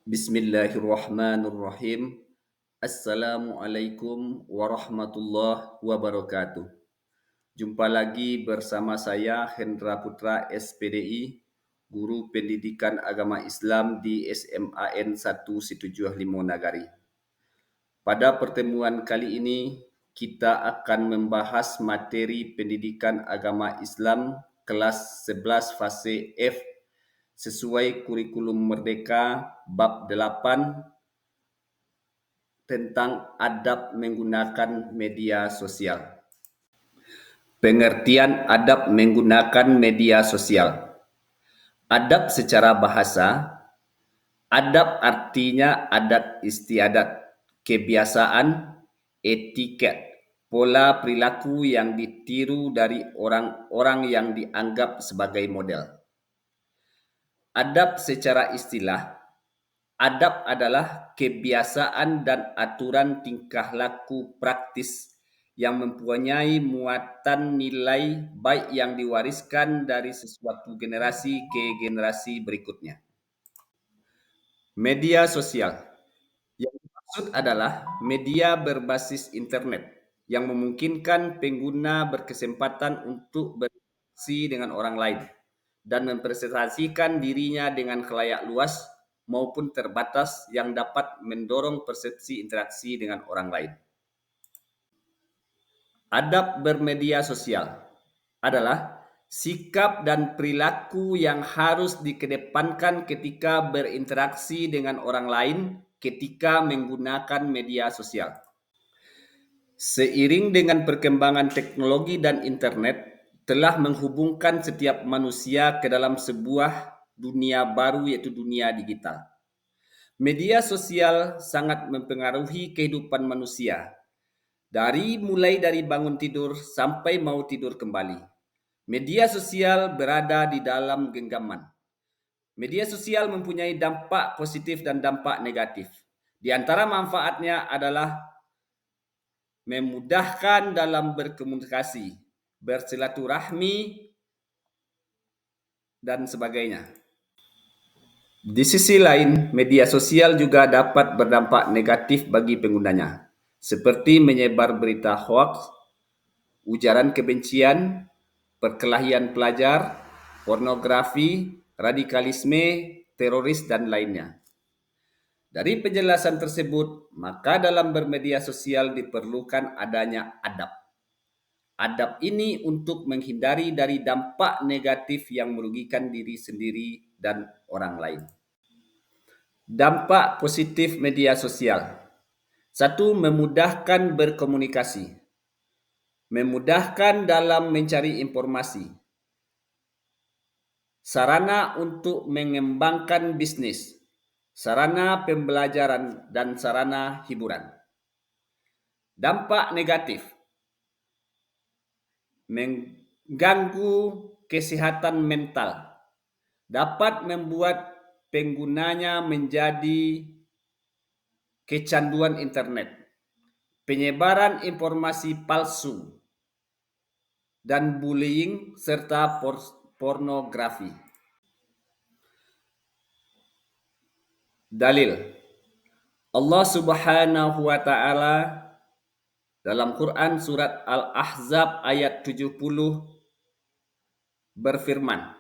Bismillahirrahmanirrahim. Assalamualaikum warahmatullahi wabarakatuh. Jumpa lagi bersama saya Hendra Putra SPDI, Guru Pendidikan Agama Islam di SMAN 1 Situjuh Limonagari. Pada pertemuan kali ini kita akan membahas materi pendidikan agama Islam kelas 11 fase F sesuai kurikulum Merdeka bab 8 tentang adab menggunakan media sosial. Pengertian adab menggunakan media sosial. Adab secara bahasa, adab artinya adat istiadat, kebiasaan, etiket, pola perilaku yang ditiru dari orang-orang yang dianggap sebagai model. Adab secara istilah, adab adalah kebiasaan dan aturan tingkah laku praktis yang mempunyai muatan nilai baik yang diwariskan dari sesuatu generasi ke generasi berikutnya. Media sosial. Yang dimaksud adalah media berbasis internet yang memungkinkan pengguna berkesempatan untuk berinteraksi dengan orang lain dan mempresentasikan dirinya dengan khalayak luas maupun terbatas yang dapat mendorong persepsi interaksi dengan orang lain. Adab bermedia sosial adalah sikap dan perilaku yang harus dikedepankan ketika berinteraksi dengan orang lain ketika menggunakan media sosial. Seiring dengan perkembangan teknologi dan internet telah menghubungkan setiap manusia ke dalam sebuah dunia baru yaitu dunia digital. Media sosial sangat mempengaruhi kehidupan manusia, mulai dari bangun tidur sampai mau tidur kembali. Media sosial berada di dalam genggaman. Media sosial mempunyai dampak positif dan dampak negatif. Di antara manfaatnya adalah memudahkan dalam berkomunikasi, bersilaturahmi, dan sebagainya. Di sisi lain, media sosial juga dapat berdampak negatif bagi penggunanya, seperti menyebar berita hoaks, ujaran kebencian, perkelahian pelajar, pornografi, radikalisme, teroris, dan lainnya. Dari penjelasan tersebut, maka dalam bermedia sosial diperlukan adanya adab. Adab ini untuk menghindari dari dampak negatif yang merugikan diri sendiri dan orang lain. Dampak positif media sosial. 1. Memudahkan berkomunikasi. Memudahkan dalam mencari informasi. Sarana untuk mengembangkan bisnis. Sarana pembelajaran dan sarana hiburan. Dampak negatif. Mengganggu kesehatan mental. Dapat membuat penggunanya menjadi kecanduan internet, penyebaran informasi palsu, dan bullying serta pornografi. Dalil. Allah Subhanahu wa taala dalam Quran surat Al-Ahzab ayat 70 berfirman,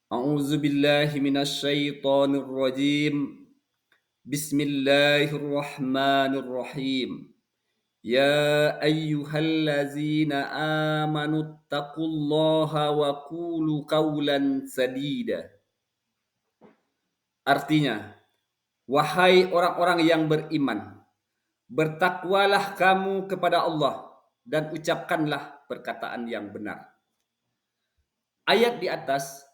A'udzu billahi minasyaitonir rajim. Bismillahirrahmanirrahim. Ya ayyuhallazina amanu taqullaha wa qulu qawlan sadida. Artinya, wahai orang-orang yang beriman, bertakwalah kamu kepada Allah dan ucapkanlah perkataan yang benar. Ayat di atas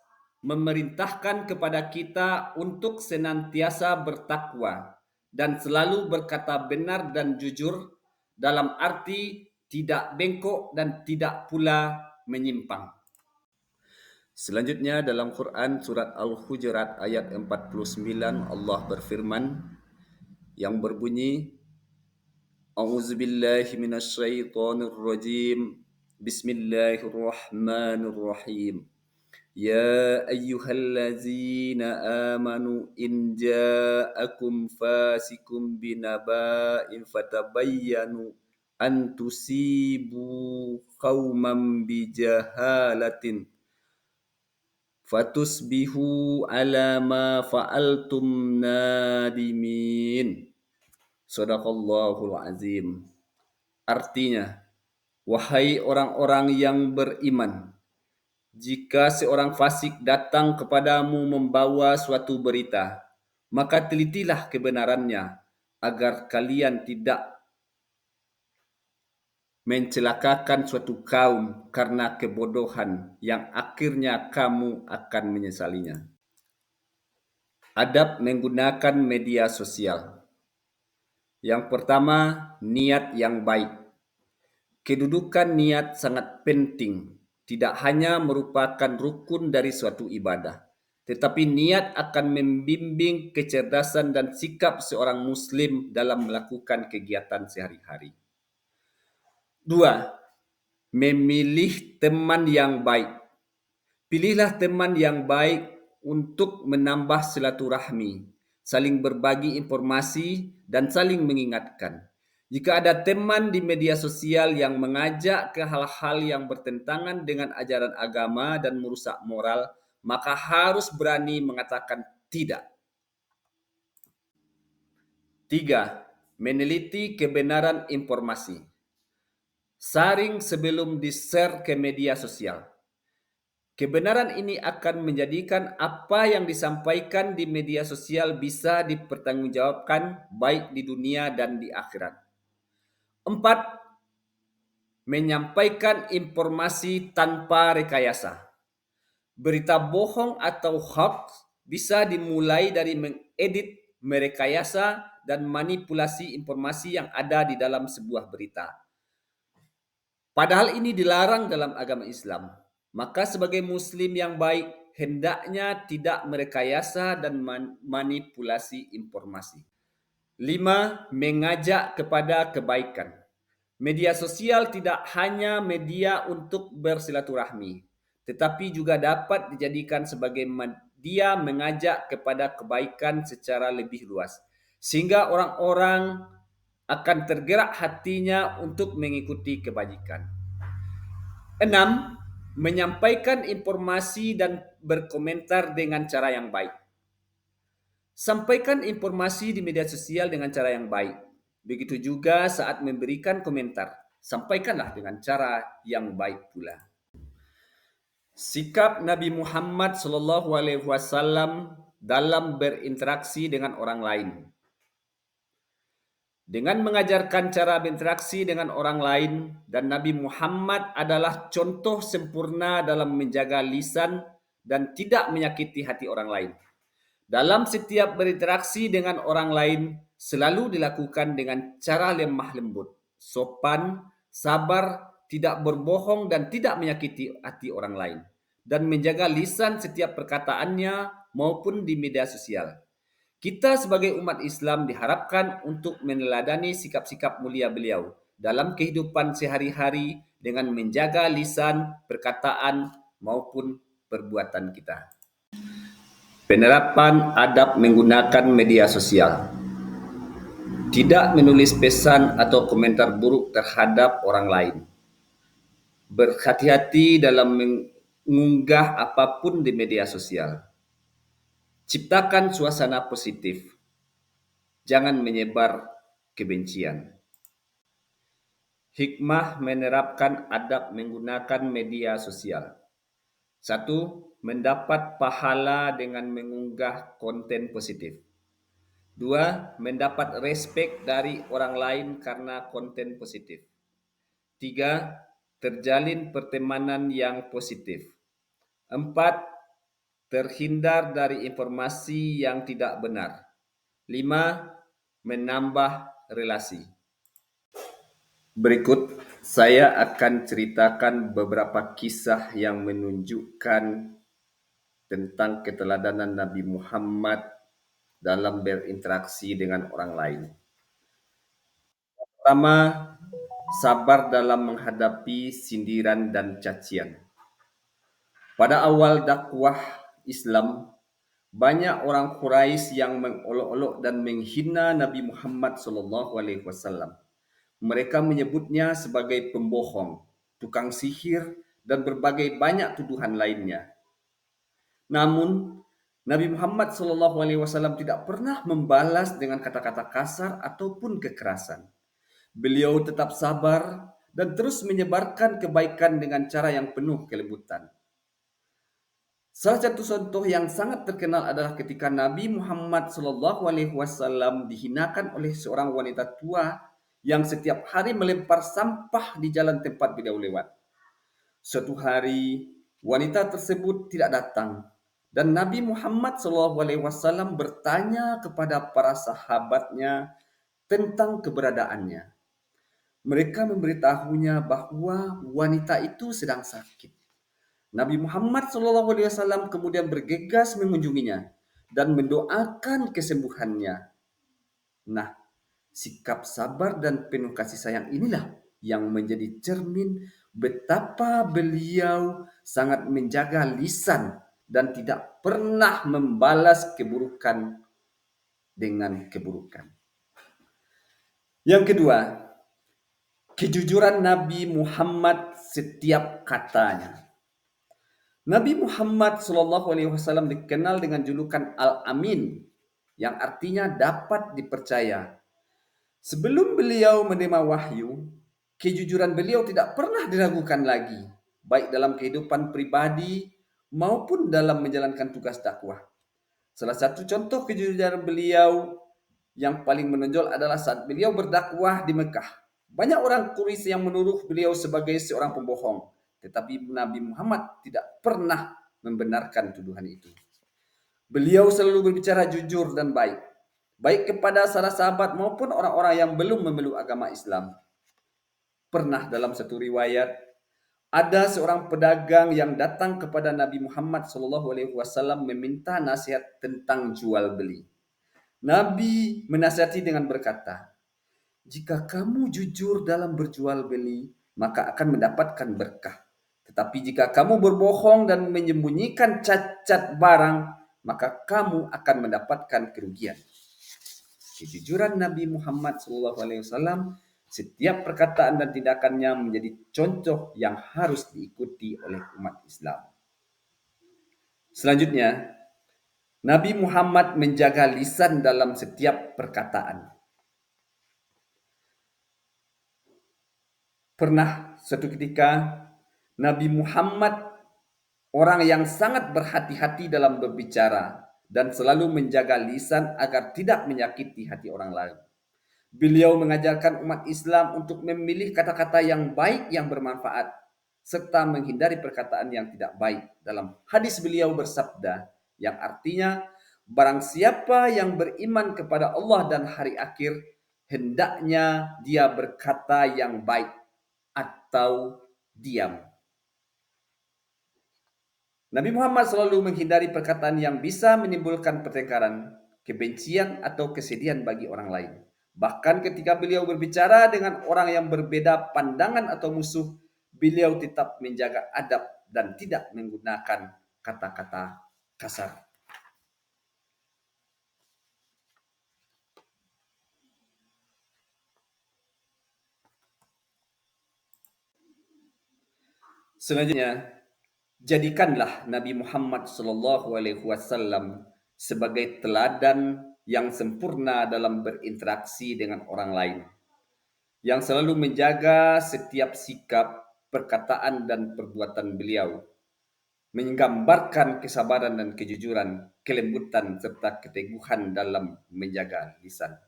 memerintahkan kepada kita untuk senantiasa bertakwa dan selalu berkata benar dan jujur dalam arti tidak bengkok dan tidak pula menyimpang. Selanjutnya dalam Quran surat Al-Hujurat ayat 49 Allah berfirman yang berbunyi A'udzubillahi minasyaitonir rajim. Bismillahirrahmanirrahim. Ya ayyuhallazina amanu in ja'akum fasikum binaba'in fatabayyanu an tusibu qauman bijahalatin fatusbihu ala ma fa'altum nadimin. Sadaqallahul azim. Artinya, wahai orang-orang yang beriman, jika seorang fasik datang kepadamu membawa suatu berita, maka telitilah kebenarannya agar kalian tidak mencelakakan suatu kaum karena kebodohan yang akhirnya kamu akan menyesalinya. Adab menggunakan media sosial. Yang pertama, niat yang baik. Kedudukan niat sangat penting, tidak hanya merupakan rukun dari suatu ibadah, tetapi niat akan membimbing kecerdasan dan sikap seorang muslim dalam melakukan kegiatan sehari-hari. Dua, memilih teman yang baik. Pilihlah teman yang baik untuk menambah silaturahmi, saling berbagi informasi, dan saling mengingatkan. Jika ada teman di media sosial yang mengajak ke hal-hal yang bertentangan dengan ajaran agama dan merusak moral, maka harus berani mengatakan tidak. Tiga, meneliti kebenaran informasi. Saring sebelum di-share ke media sosial. Kebenaran ini akan menjadikan apa yang disampaikan di media sosial bisa dipertanggungjawabkan baik di dunia dan di akhirat. Empat, menyampaikan informasi tanpa rekayasa. Berita bohong atau hoax bisa dimulai dari mengedit, merekayasa, dan manipulasi informasi yang ada di dalam sebuah berita. Padahal ini dilarang dalam agama Islam. Maka sebagai muslim yang baik, hendaknya tidak merekayasa dan manipulasi informasi. Lima, mengajak kepada kebaikan. Media sosial tidak hanya media untuk bersilaturahmi, tetapi juga dapat dijadikan sebagai media mengajak kepada kebaikan secara lebih luas. Sehingga orang-orang akan tergerak hatinya untuk mengikuti kebajikan. Enam, menyampaikan informasi dan berkomentar dengan cara yang baik. Sampaikan informasi di media sosial dengan cara yang baik. Begitu juga saat memberikan komentar, sampaikanlah dengan cara yang baik pula. Sikap Nabi Muhammad SAW dalam berinteraksi dengan orang lain. Dengan mengajarkan cara berinteraksi dengan orang lain, dan Nabi Muhammad adalah contoh sempurna dalam menjaga lisan dan tidak menyakiti hati orang lain. Dalam setiap berinteraksi dengan orang lain, selalu dilakukan dengan cara lemah lembut, sopan, sabar, tidak berbohong dan tidak menyakiti hati orang lain, dan menjaga lisan setiap perkataannya maupun di media sosial. Kita sebagai umat Islam diharapkan untuk meneladani sikap-sikap mulia beliau dalam kehidupan sehari-hari dengan menjaga lisan, perkataan, maupun perbuatan kita. Penerapan adab menggunakan media sosial. Tidak menulis pesan atau komentar buruk terhadap orang lain. Berhati-hati dalam mengunggah apapun di media sosial. Ciptakan suasana positif. Jangan menyebar kebencian. Hikmah menerapkan adab menggunakan media sosial. 1. Mendapat pahala dengan mengunggah konten positif. 2. Mendapat respek dari orang lain karena konten positif. 3. Terjalin pertemanan yang positif. 4. Terhindar dari informasi yang tidak benar. 5. Menambah relasi. Berikut saya akan ceritakan beberapa kisah yang menunjukkan tentang keteladanan Nabi Muhammad dalam berinteraksi dengan orang lain. Pertama, sabar dalam menghadapi sindiran dan cacian. Pada awal dakwah Islam, banyak orang Quraisy yang mengolok-olok dan menghina Nabi Muhammad SAW. Mereka menyebutnya sebagai pembohong, tukang sihir, dan berbagai banyak tuduhan lainnya. Namun, Nabi Muhammad SAW tidak pernah membalas dengan kata-kata kasar ataupun kekerasan. Beliau tetap sabar dan terus menyebarkan kebaikan dengan cara yang penuh kelembutan. Salah satu contoh yang sangat terkenal adalah ketika Nabi Muhammad SAW dihinakan oleh seorang wanita tua yang setiap hari melempar sampah di jalan tempat beliau lewat. Suatu hari, wanita tersebut tidak datang dan Nabi Muhammad SAW bertanya kepada para sahabatnya tentang keberadaannya. Mereka memberitahunya bahwa wanita itu sedang sakit. Nabi Muhammad SAW kemudian bergegas mengunjunginya dan mendoakan kesembuhannya. Nah, sikap sabar dan penuh kasih sayang inilah yang menjadi cermin betapa beliau sangat menjaga lisan dan tidak pernah membalas keburukan dengan keburukan. Yang kedua, kejujuran Nabi Muhammad setiap katanya. Nabi Muhammad SAW dikenal dengan julukan Al-Amin, yang artinya dapat dipercaya. Sebelum beliau menerima wahyu, kejujuran beliau tidak pernah diragukan lagi, baik dalam kehidupan pribadi maupun dalam menjalankan tugas dakwah. Salah satu contoh kejujuran beliau yang paling menonjol adalah saat beliau berdakwah di Mekah. Banyak orang Quraisy yang menuduh beliau sebagai seorang pembohong, tetapi Nabi Muhammad tidak pernah membenarkan tuduhan itu. Beliau selalu berbicara jujur dan baik, baik kepada salah sahabat maupun orang-orang yang belum memeluk agama Islam. Pernah dalam satu riwayat, ada seorang pedagang yang datang kepada Nabi Muhammad SAW meminta nasihat tentang jual beli. Nabi menasihati dengan berkata, jika kamu jujur dalam berjual beli, maka akan mendapatkan berkah. Tetapi jika kamu berbohong dan menyembunyikan cacat barang, maka kamu akan mendapatkan kerugian. Kejujuran Nabi Muhammad SAW, setiap perkataan dan tindakannya menjadi contoh yang harus diikuti oleh umat Islam. Selanjutnya, Nabi Muhammad menjaga lisan dalam setiap perkataan. Pernah suatu ketika Nabi Muhammad orang yang sangat berhati-hati dalam berbicara dan selalu menjaga lisan agar tidak menyakiti hati orang lain. Beliau mengajarkan umat Islam untuk memilih kata-kata yang baik yang bermanfaat serta menghindari perkataan yang tidak baik. Dalam hadis beliau bersabda yang artinya barang siapa yang beriman kepada Allah dan hari akhir hendaknya dia berkata yang baik atau diam. Nabi Muhammad selalu menghindari perkataan yang bisa menimbulkan pertengkaran, kebencian atau kesedihan bagi orang lain. Bahkan ketika beliau berbicara dengan orang yang berbeda pandangan atau musuh, beliau tetap menjaga adab dan tidak menggunakan kata-kata kasar. Selanjutnya, jadikanlah Nabi Muhammad SAW sebagai teladan yang sempurna dalam berinteraksi dengan orang lain, yang selalu menjaga setiap sikap, perkataan, dan perbuatan beliau, menggambarkan kesabaran dan kejujuran, kelembutan, serta keteguhan dalam menjaga lisan.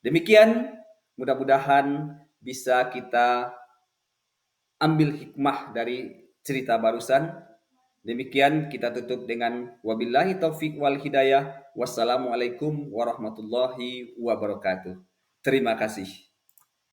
Demikian, mudah-mudahan bisa kita ambil hikmah dari cerita barusan. Demikian kita tutup dengan wabillahi taufik wal hidayah. Wassalamualaikum warahmatullahi wabarakatuh. Terima kasih.